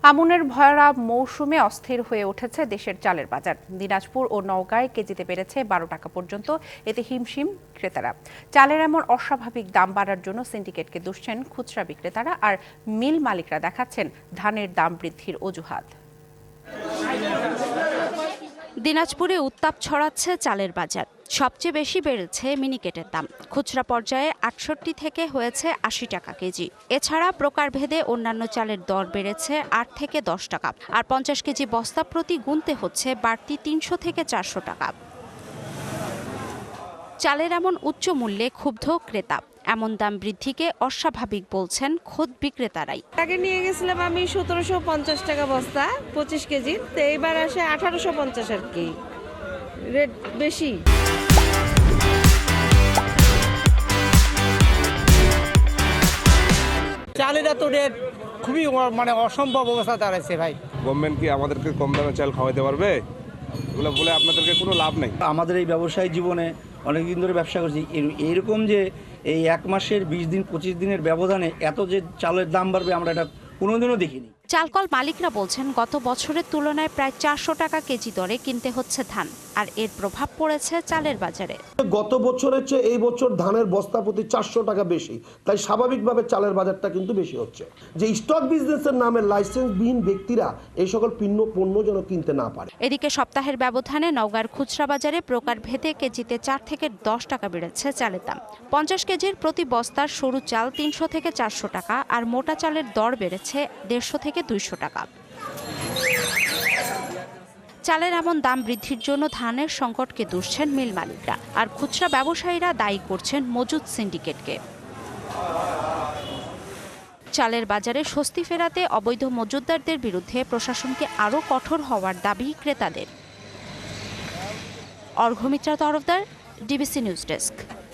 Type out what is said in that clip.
আমনের ভরা মৌসুমে অস্থির হয়ে উঠেছে দেশের চালের বাজার। দিনাজপুর ও নওগাঁয় কেজিতে বেড়েছে 12 টাকা পর্যন্ত, এতে হিমশিম ক্রেতারা। চালের এমন অস্বাভাবিক দাম বাড়ার জন্য সিন্ডিকেটকে দুষছেন খুচরা বিক্রেতারা, আর মিল মালিকরা দেখাচ্ছেন ধানের দাম বৃদ্ধির অজুহাত। দিনাজপুরে উত্তাপ ছড়াচ্ছে চালের বাজার। সবচেয়ে বেশি বেড়েছে মিনিকেটের দাম। খুচরা পর্যায়ে 68 থেকে হয়েছে 80 টাকা কেজি। এছাড়া প্রকারভেদে অন্যান্য চালের দর বেড়েছে 8 থেকে 10 টাকা, আর 50 কেজি বস্তা প্রতি গুনতে হচ্ছে বাড়তি 300 থেকে 400 টাকা। চালের এমন উচ্চ মূল্যে ক্ষুব্ধ ক্রেতা। এমন দাম বৃদ্ধিকে অস্বাভাবিক বলছেন খোদ বিক্রেতারাই। আগে নিয়ে গেছিলাম আমি 1750 টাকা বস্তা 25 কেজি, তো এইবার আসে 1850 আর কি, রেট বেশি। চালের এত রেট খুবই অসম্ভব অবস্থা দাঁড়াচ্ছে ভাই। গভর্নমেন্ট কি আমাদেরকে কম দামে চাল খাওয়াতে পারবে? এগুলো বলে আপনাদেরকে কোনো লাভ নেই। আমাদের এই ব্যবসায়ী জীবনে অনেকদিন ধরে ব্যবসা করছি, এইরকম যে এই 1 মাসের 20 দিন 25 দিনের ব্যবধানে এত যে চালের দাম বাড়বে আমরা এটা কোনোদিনও দেখিনি। চালকল মালিকরা বলছেন গত বছরের তুলনায় প্রায় 400 টাকা কেজি দরে কিনতে হচ্ছে ধান, আর এর প্রভাব পড়েছে চালের বাজারে। গত বছরের চেয়ে এই বছর ধানের বস্তা প্রতি 400 টাকা বেশি, তাই স্বাভাবিকভাবে চালের বাজারটা কিন্তু বেশি হচ্ছে। যে স্টক বিজনেসের নামে লাইসেন্সবিহীন ব্যক্তিরা এই সকল পণ্য যেন কিনতে না পারে। এদিকে সপ্তাহের ব্যবধানে নওগাঁর খুচরা বাজারে প্রকারভেদে কেজিতে 4 থেকে 10 টাকা বেড়েছে চালের দাম। 50 কেজির প্রতি বস্তার সরু চাল 300 থেকে 400 টাকা, আর মোটা চালের দর বেড়েছে 150 থেকে 200 টাকা। চালের এমন দাম বৃদ্ধির জন্য ধানের সংকটকে দুষছেন মিল মালিকরা, আর খুচরা ব্যবসায়ীরা দায়ী করছেন মজুদ সিন্ডিকেটকে। চালের বাজারে স্বস্তি ফেরাতে অবৈধ মজুতদারদের বিরুদ্ধে প্রশাসনকে আরও কঠোর হওয়ার দাবি ক্রেতাদের। অর্ঘ্যমিত্রা তরফদার, ডিবিসি নিউজ ডেস্ক।